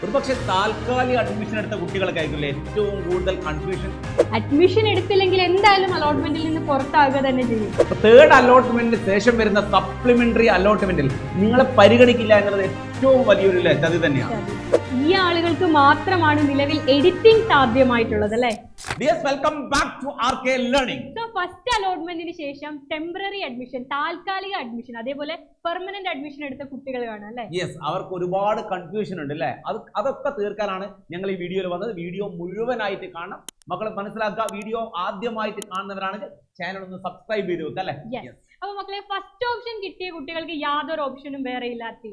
ഒരുപക്ഷെ താൽക്കാലിക അഡ്മിഷൻ എടുത്ത കുട്ടികൾക്കായിരിക്കില്ലേ ഏറ്റവും കൂടുതൽ കൺഫ്യൂഷൻ. അഡ്മിഷൻ എടുത്തില്ലെങ്കിൽ എന്തായാലും അലോട്ട്മെന്റിൽ നിന്ന് പുറത്താകുക തന്നെ ചെയ്യും. തേർഡ് അലോട്ട്മെന്റിന് ശേഷം വരുന്ന സപ്ലിമെന്ററി അലോട്ട്മെന്റിൽ നിങ്ങളെ പരിഗണിക്കില്ല എന്നുള്ളത് ഏറ്റവും വലിയൊരു ചതി തന്നെയാണ്. ഈ ആളുകൾക്ക് മാത്രമാണ് നിലവിൽ എഡിറ്റിംഗ് സാധ്യമായിട്ടുള്ളത് അല്ലേ? Welcome back to RK learning. So first അലോട്ട്മെന്റിന് ശേഷം ടെമ്പററി അഡ്മിഷൻ, താൽക്കാലിക അഡ്മിഷൻ, അതേപോലെ പെർമനന്റ് അഡ്മിഷൻ എടുത്ത കുട്ടികൾ കാണാം അല്ലേ? യെസ്, അവർക്ക് ഒരുപാട് കൺഫ്യൂഷൻ ഉണ്ട് അല്ലേ? അതൊക്കെ തീർക്കാനാണ് ഞങ്ങൾ ഈ വീഡിയോയിൽ വന്നത്. വീഡിയോ മുഴുവനായിട്ട് കാണണം, മക്കളെ മനസ്സിലാക്കുക. വീഡിയോ ആദ്യമായിട്ട് കാണുന്നവരാണെങ്കിൽ ചാനൽ ഒന്ന് സബ്സ്ക്രൈബ് ചെയ്ത് വെക്കുക അല്ലേ? അപ്പൊ മക്കളെ, ഫസ്റ്റ് ഓപ്ഷൻ കിട്ടിയ കുട്ടികൾക്ക് യാതൊരു ഓപ്ഷനും വേറെ ഇല്ലാത്ത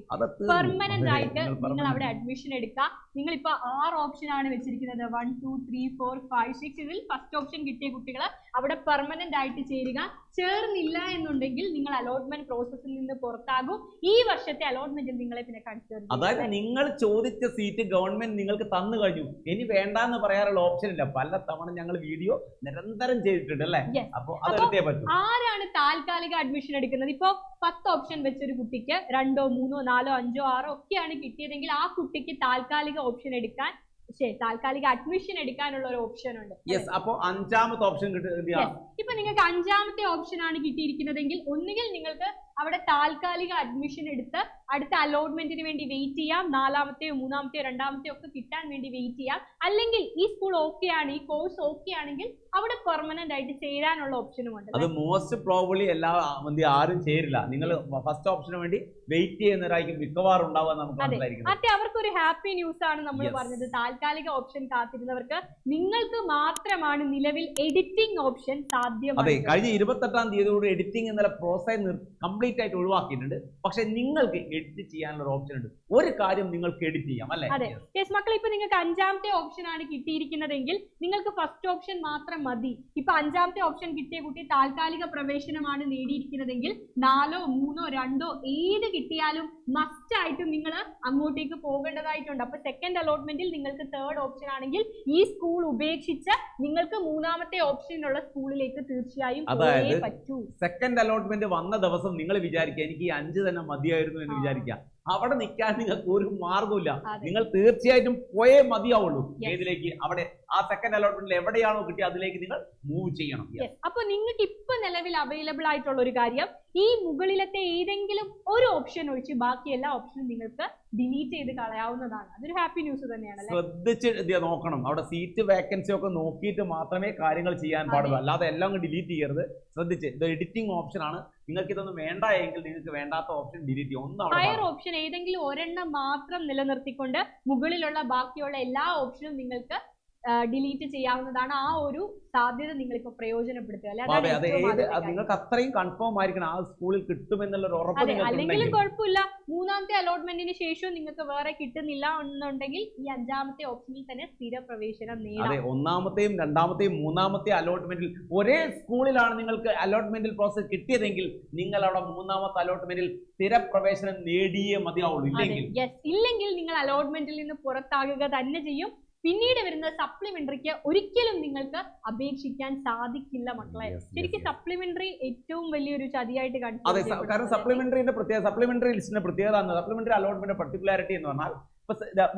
പെർമനന്റ് ആയിട്ട് നിങ്ങൾ അവിടെ അഡ്മിഷൻ എടുക്കുക. നിങ്ങൾ ഇപ്പൊ 6 ഓപ്ഷൻ ആണ് വെച്ചിരിക്കുന്നത്, 1 2 3 4 5 6. ഇതിൽ ഫസ്റ്റ് ഓപ്ഷൻ കിട്ടിയ കുട്ടികൾ അവിടെ പെർമനന്റ് ആയിട്ട് ചേരുക. ചേർന്നില്ല എന്നുണ്ടെങ്കിൽ നിങ്ങൾ അലോട്ട്മെന്റ് പ്രോസസ്സിൽ നിന്ന് പുറത്താകും. ഈ വർഷത്തെ അലോട്ട്മെന്റിൽ നിങ്ങളെ പിന്നെ കൺസിഡർ. അതായത് നിങ്ങൾ ചോദിച്ച സീറ്റ് ഗവൺമെന്റ് നിങ്ങൾക്ക് തന്നു കഴിഞ്ഞു, ഇനി വേണ്ടാന്ന് പറയാനുള്ള ഓപ്ഷൻ ഇല്ല. പല തവണ ഞങ്ങൾ വീഡിയോ നിരന്തരം ചെയ്തിട്ടുണ്ട് അല്ലേ? അപ്പൊ അതെടുത്തേ പറ്റും. ആരാണ് താൽക്കാലിക അഡ്മിഷൻ എടുക്കുന്നത്? ഇപ്പൊ 10 ഓപ്ഷൻ വെച്ചൊരു കുട്ടിക്ക് 2 3 4 5 6 ഒക്കെയാണ് കിട്ടിയതെങ്കിൽ ആ കുട്ടിക്ക് താൽക്കാലിക ഓപ്ഷൻ എടുക്കാൻ, താൽക്കാലിക അഡ്മിഷൻ എടുക്കാനുള്ള ഒരു ഓപ്ഷൻ ഉണ്ട്. അപ്പൊ 5ാമത്തെ ഓപ്ഷൻ കിട്ടിയ ഇപ്പൊ നിങ്ങൾക്ക് 5ാമത്തെ ഓപ്ഷൻ ആണ് കിട്ടിയിരിക്കുന്നതെങ്കിൽ ഒന്നുകിൽ നിങ്ങൾക്ക് അവിടെ താൽക്കാലിക അഡ്മിഷൻ എടുത്ത് അടുത്ത അലോട്ട്മെന്റിന് വേണ്ടി വെയിറ്റ് ചെയ്യാം. 4ാമത്തെയോ 3ാമത്തെയോ 2ാമത്തെയോ ഒക്കെ കിട്ടാൻ വേണ്ടി വെയിറ്റ് ചെയ്യാം. അല്ലെങ്കിൽ ഈ സ്കൂൾ ഓക്കെ ആണ്, ഈ കോഴ്സ് ഓക്കെ ആണെങ്കിൽ അവിടെ പെർമനന്റ് ആയിട്ട് ചേരാനുള്ള ഓപ്ഷനും ഉണ്ട്. അത് മോസ്റ്റ് പ്രോബബ്ലി ആരും ചേരില്ല. നിങ്ങൾ ഫസ്റ്റ് ഓപ്ഷന് വേണ്ടി വെയിറ്റ് ചെയ്യുന്നവരായിരിക്കും മിക്കവാറും ഉണ്ടാവുക. നമുക്ക് അതെ, അവർക്കൊരു ഹാപ്പി ന്യൂസ് ആണ് നമ്മൾ പറഞ്ഞത്. താൽക്കാലിക ഓപ്ഷൻ കാത്തിരുന്നവർക്ക് നിങ്ങൾക്ക് മാത്രമാണ് നിലവിൽ എഡിറ്റിംഗ് ഓപ്ഷൻ സാധ്യമാണ്. അതെ, കഴിഞ്ഞ 28ാം തീയതിയോട് എഡിറ്റിംഗ് എന്നുള്ള പ്രോസസ് കംപ്ലീറ്റ് ആയിട്ട് ഒഴിവാക്കിയിട്ടുണ്ട്. പക്ഷെ നിങ്ങൾക്ക് എഡിറ്റ് ചെയ്യാനുള്ള ഒരു ഓപ്ഷൻ ഉണ്ട്. ഒരു കാര്യം നിങ്ങൾക്ക് എഡിറ്റ് ചെയ്യാം അല്ലേ? അതെ മക്കളെ, ഇപ്പൊ നിങ്ങൾക്ക് 5ാമത്തെ ഓപ്ഷൻ ആണ് കിട്ടിയിരിക്കുന്നതെങ്കിൽ നിങ്ങൾക്ക് ഫസ്റ്റ് ഓപ്ഷൻ മാത്രം മതി. ഇപ്പൊ 5ാമത്തെ ഓപ്ഷൻ കിട്ടിയ കുട്ടി താൽക്കാലിക പ്രവേശനമാണ് നേടിയിരിക്കുന്നതെങ്കിൽ 4ഓ 3ഓ 2ഓ ഏത് കിട്ടിയാലും മസ്റ്റ് ആയിട്ടും നിങ്ങൾ അങ്ങോട്ടേക്ക് പോകേണ്ടതായിട്ടുണ്ട്. അപ്പൊ സെക്കൻഡ് അലോട്ട്മെന്റിൽ നിങ്ങൾക്ക് തേർഡ് ഓപ്ഷൻ ആണെങ്കിൽ ഈ സ്കൂൾ ഉപേക്ഷിച്ച് നിങ്ങൾക്ക് 3ാമത്തെ ഓപ്ഷനുള്ള സ്കൂളിലേക്ക് തീർച്ചയായും പോയേ പറ്റൂ. സെക്കൻഡ് അലോട്ട്മെന്റ് വന്ന ദിവസം നിങ്ങൾ വിചാരിക്കുക എനിക്ക് ഈ 5 തന്നെ മതിയായിരുന്നു എന്ന് വിചാരിക്കുക. അവിടെ നിൽക്കാൻ നിങ്ങൾക്ക് ഒരു മാർഗമില്ല. നിങ്ങൾ തീർച്ചയായിട്ടും പോയേ മതിയാവുള്ളൂ. ഏതിലേക്ക്? അവിടെ ആ സെക്കൻഡ് അലോട്ട്മെന്റിൽ എവിടെയാണോ കിട്ടിയ അതിലേക്ക് നിങ്ങൾ മൂവ് ചെയ്യണം. അപ്പൊ നിങ്ങൾക്ക് ഇപ്പൊ നിലവിൽ അവൈലബിൾ ആയിട്ടുള്ള ഒരു കാര്യം, ഈ മുകളിലത്തെ ഏതെങ്കിലും ഒരു ഓപ്ഷൻ ഒഴിച്ച് ബാക്കി എല്ലാ ഓപ്ഷനും നിങ്ങൾക്ക് ഡിലീറ്റ് ചെയ്ത് കളയാവുന്നതാണ്. അതൊരു ഹാപ്പി ന്യൂസ് തന്നെയാണ്. ശ്രദ്ധിച്ച് നോക്കണം. അവിടെ സീറ്റ് വേക്കൻസി ഒക്കെ നോക്കിയിട്ട് മാത്രമേ കാര്യങ്ങൾ ചെയ്യാൻ പാടുള്ളൂ. അല്ലാതെ എല്ലാം ഡിലീറ്റ് ചെയ്യരുത്. ശ്രദ്ധിച്ച്, ഇത് എഡിറ്റിംഗ് ഓപ്ഷൻ ആണ്. നിങ്ങൾക്ക് ഇതൊന്നും വേണ്ട എങ്കിൽ നിങ്ങൾക്ക് വേണ്ടാത്ത ഓപ്ഷൻ ഡിലീറ്റ് ചെയ്യും. ഹയർ ഓപ്ഷൻ ഏതെങ്കിലും ഒരെണ്ണം മാത്രം നിലനിർത്തിക്കൊണ്ട് മുകളിലുള്ള ബാക്കിയുള്ള എല്ലാ ഓപ്ഷനും നിങ്ങൾക്ക് ഡിലീറ്റ് ചെയ്യാവുന്നതാണ്. ആ ഒരു സാധ്യത നിങ്ങൾ ഇപ്പൊ പ്രയോജനപ്പെടുത്തുക. നിങ്ങൾക്ക് അത്രയും കൺഫേം ആയിരിക്കണം ആ സ്കൂളിൽ കിട്ടുമെന്നുള്ള ഒരു ഉറപ്പ്. അല്ലെങ്കിലും കുഴപ്പമില്ല, 3ാമത്തെ അലോട്ട്മെന്റിന് ശേഷം നിങ്ങൾക്ക് വേറെ കിട്ടുന്നില്ല എന്നുണ്ടെങ്കിൽ ഈ 5ാമത്തെ ഓപ്ഷനിൽ തന്നെ സ്ഥിര പ്രവേശനം നേടാം. അതെ, 1ാമത്തെയും 2ാമത്തെയും 3ാമത്തെ അലോട്ട്മെന്റിൽ ഒരേ സ്കൂളിലാണ് നിങ്ങൾക്ക് അലോട്ട്മെന്റിൽ പ്രോസസ് കിട്ടിയതെങ്കിൽ നിങ്ങൾ അവിടെ 3ാമത്തെ അലോട്ട്മെന്റിൽ സ്ഥിര പ്രവേശനം നേടിയേ മതിയാവുള്ളൂ. ഇല്ലെങ്കിൽ നിങ്ങൾ അലോട്ട്മെന്റിൽ നിന്ന് പുറത്താകുക തന്നെ ചെയ്യും. പിന്നീട് വരുന്ന സപ്ലിമെന്ററിക്ക് ഒരിക്കലും നിങ്ങൾക്ക് അപേക്ഷിക്കാൻ സാധിക്കില്ല മക്കളെ. ശരിക്കും സപ്ലിമെന്ററി ഏറ്റവും വലിയൊരു ചതിയായിട്ട് കണ്ടു. അതെ, കാരണം സപ്ലിമെന്ററി ലിസ്റ്റിന്റെ പ്രത്യേകത, സപ്ലിമെന്ററി അലോട്ട്മെന്റ് പർട്ടിക്കുലാരിറ്റി എന്ന് പറഞ്ഞാൽ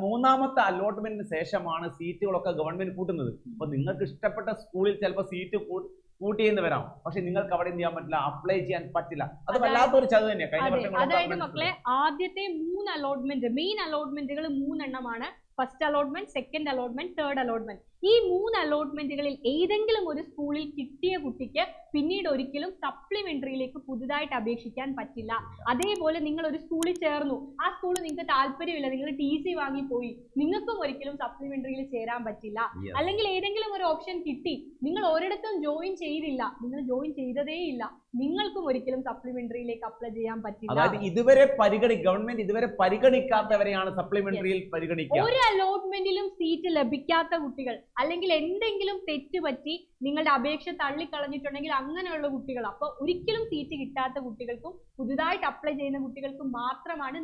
3ാമത്തെ അലോട്ട്മെന്റിന് ശേഷമാണ് സീറ്റുകളൊക്കെ ഗവൺമെന്റ് കൂട്ടുന്നത്. അപ്പൊ നിങ്ങൾക്ക് ഇഷ്ടപ്പെട്ട സ്കൂളിൽ ചിലപ്പോൾ സീറ്റ് കൂട്ടിയെന്ന് വരാം, പക്ഷെ നിങ്ങൾക്ക് അവിടെ ചെയ്യാൻ പറ്റില്ല, അപ്ലൈ ചെയ്യാൻ പറ്റില്ല. അത് വല്ലാത്തൊരു ചതി തന്നെയാണ്. അതായത് മക്കളെ, ആദ്യത്തെ 3 അലോട്ട്മെന്റ്, മെയിൻ അലോട്ട്മെന്റുകൾ 3 എണ്ണമാണ്. First allotment, second allotment, third allotment. ഈ 3 അലോട്ട്മെന്റുകളിൽ ഏതെങ്കിലും ഒരു സ്കൂളിൽ കിട്ടിയ കുട്ടിക്ക് പിന്നീട് ഒരിക്കലും സപ്ലിമെന്ററിയിലേക്ക് പുതുതായിട്ട് അപേക്ഷിക്കാൻ പറ്റില്ല. അതേപോലെ നിങ്ങൾ ഒരു സ്കൂളിൽ ചേർന്നു, ആ സ്കൂൾ നിങ്ങൾക്ക് താല്പര്യമില്ല, നിങ്ങൾ TC വാങ്ങിപ്പോയി, നിങ്ങൾക്കും ഒരിക്കലും സപ്ലിമെന്ററിയിൽ ചേരാൻ പറ്റില്ല. അല്ലെങ്കിൽ ഏതെങ്കിലും ഒരു ഓപ്ഷൻ കിട്ടി, നിങ്ങൾ ഒരിടത്തും ജോയിൻ ചെയ്തില്ല, നിങ്ങൾ ജോയിൻ ചെയ്തതേ ഇല്ല, നിങ്ങൾക്കും ഒരിക്കലും സപ്ലിമെന്ററിയിലേക്ക് അപ്ലൈ ചെയ്യാൻ പറ്റില്ല. ഗവൺമെന്റ് ഇതുവരെ പരിഗണിക്കാത്തവരെയാണ് സപ്ലിമെന്ററിയിൽ പരിഗണിക്കുക. ഒരു അലോട്ട്മെന്റിലും സീറ്റ് ലഭിക്കാത്ത കുട്ടികൾ, അല്ലെങ്കിൽ എന്തെങ്കിലും തെറ്റ് പറ്റി നിങ്ങളുടെ അപേക്ഷ തള്ളിക്കളഞ്ഞിട്ടുണ്ടെങ്കിൽ അങ്ങനെയുള്ള കുട്ടികൾ, അപ്പൊ ഒരിക്കലും സീറ്റ് കിട്ടാത്ത കുട്ടികൾക്കും പുതുതായിട്ട് അപ്ലൈ ചെയ്യുന്ന കുട്ടികൾക്കും മാത്രമാണ്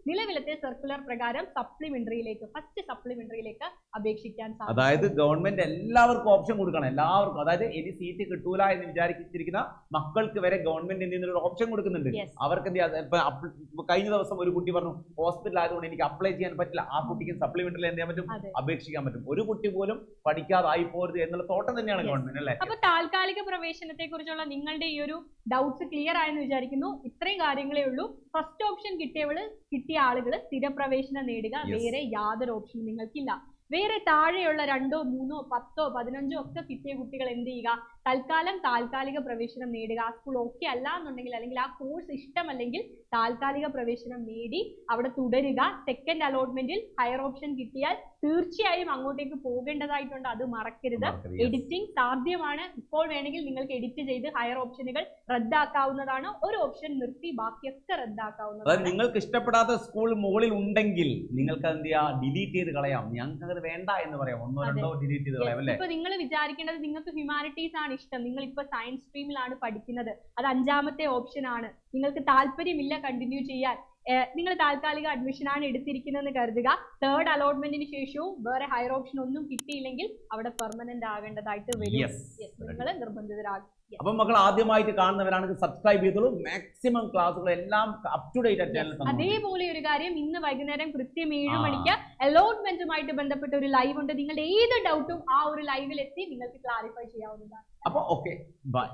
നിലവിലത്തെ സർക്കുലർ പ്രകാരം സപ്ലിമെന്ററിയിലേക്ക്, ഫസ്റ്റ് സപ്ലിമെന്ററിയിലേക്ക് അപേക്ഷിക്കാൻ സാധിക്കും. അതായത് ഗവൺമെന്റ് എല്ലാവർക്കും ഓപ്ഷൻ കൊടുക്കണം, എല്ലാവർക്കും. അതായത് ഇനി സീറ്റ് കിട്ടൂല എന്ന് വിചാരിച്ചിരിക്കുന്ന മക്കൾക്ക് വരെ ഗവൺമെന്റ് എന്തെങ്കിലും ഒരു ഓപ്ഷൻ കൊടുക്കുന്നുണ്ട്. അവർക്ക് എന്ത് ചെയ്യാം, ഇപ്പൊ കഴിഞ്ഞ ദിവസം ഒരു കുട്ടി പറഞ്ഞു ഹോസ്പിറ്റൽ ആയതുകൊണ്ട് എനിക്ക് അപ്ലൈ ചെയ്യാൻ പറ്റില്ല, ആ കുട്ടിക്ക് സപ്ലിമെന്ററിൽ എന്ത് ചെയ്യാൻ പറ്റും, അപേക്ഷിക്കാൻ പറ്റും. ഒരു കുട്ടി പോലും പഠിക്കാതായി പോരുത് എന്നുള്ള തോട്ടം തന്നെയാണ് ഗവൺമെന്റ് അല്ലേ. അപ്പൊ താൽക്കാലിക പ്രവേശനത്തെ കുറിച്ചുള്ള നിങ്ങളുടെ ഈ ഒരു ഡൗട്ട്സ് ക്ലിയർ ആയെന്ന് വിചാരിക്കുന്നു. ഇത്രയും കാര്യങ്ങളേ ഉള്ളൂ. ഫസ്റ്റ് ഓപ്ഷൻ കിട്ടിയ ആളുകൾ സ്ഥിരപ്രവേശനം നേടുക, വേറെ യാതൊരു ഓപ്ഷനും നിങ്ങൾക്കില്ല. വേറെ താഴെയുള്ള 2, 3, 10, 15 ഒക്കെ കിട്ടിയ കുട്ടികൾ എന്ത് ചെയ്യുക, തൽക്കാലം താൽക്കാലിക പ്രവേശനം നേടുക. ആ സ്കൂൾ ഓക്കെ അല്ല എന്നുണ്ടെങ്കിൽ, അല്ലെങ്കിൽ ആ കോഴ്സ് ഇഷ്ടമല്ലെങ്കിൽ താൽക്കാലിക പ്രവേശനം നേടി അവിടെ തുടരുക. സെക്കൻഡ് അലോട്ട്മെന്റിൽ ഹയർ ഓപ്ഷൻ കിട്ടിയാൽ തീർച്ചയായും അങ്ങോട്ടേക്ക് പോകേണ്ടതായിട്ടുണ്ട്, അത് മറക്കരുത്. എഡിറ്റിംഗ് സാധ്യമാണ്. ഇപ്പോൾ വേണമെങ്കിൽ നിങ്ങൾക്ക് എഡിറ്റ് ചെയ്ത് ഹയർ ഓപ്ഷനുകൾ റദ്ദാക്കാവുന്നതാണ്. ഒരു ഓപ്ഷൻ നിർത്തി ബാക്കിയൊക്കെ റദ്ദാക്കാവുന്നതാണ്. നിങ്ങൾക്ക് ഇഷ്ടപ്പെടാത്ത സ്കൂൾ മുകളിൽ ഉണ്ടെങ്കിൽ നിങ്ങൾക്ക് എന്ത് ചെയ്യാം, ഡിലീറ്റ് ചെയ്ത് കളയാം. ഞങ്ങൾക്ക് അത് വേണ്ട എന്ന് പറയാം, 1 or 2 ഡിലീറ്റ് ചെയ്ത് കളയാം അല്ലേ. ഇപ്പൊ നിങ്ങൾ വിചാരിക്കേണ്ടത് നിങ്ങൾക്ക് ഹ്യൂമാനിറ്റീസ് ആണ് ഇഷ്ടം, നിങ്ങൾ ഇപ്പൊ സയൻസ് സ്ട്രീമിലാണ് പഠിക്കുന്നത്, അത് 5ാമത്തെ ഓപ്ഷൻ ആണ്, നിങ്ങൾക്ക് താല്പര്യമില്ല കണ്ടിന്യൂ ചെയ്യാൻ, നിങ്ങൾ താൽക്കാലിക അഡ്മിഷൻ ആണ് എടുത്തിരിക്കുന്നതെന്ന് കരുതുക. 3rd അലോട്ട്മെന്റിന് ശേഷവും വേറെ ഹയർ ഓപ്ഷൻ ഒന്നും കിട്ടിയില്ലെങ്കിൽ അവിടെ പെർമനന്റ് ആകേണ്ടതായിട്ട് വരും. നിങ്ങൾ നിർബന്ധിതരാകും. അപ്പൊ മക്കൾ ആദ്യമായിട്ട് കാണുന്നവരാണെങ്കിൽ സബ്സ്ക്രൈബ് ചെയ്തോളൂ. മാക്സിമം ക്ലാസ്സുകൾ എല്ലാം അപ് ടു ഡേറ്റ് ചാനൽ. അതേപോലെ ഒരു കാര്യം, ഇന്ന് വൈകുന്നേരം കൃത്യം 7 മണിക്ക് അലോട്ട്മെന്റുമായിട്ട് ബന്ധപ്പെട്ട ഒരു ലൈവ് ഉണ്ട്. നിങ്ങളുടെ ഏത് ഡൗട്ടും ആ ഒരു ലൈവിൽ എത്തി നിങ്ങൾക്ക് ക്ലാരിഫൈ ചെയ്യാവുന്നതാണ്. അപ്പൊ ഓക്കെ, ബൈ.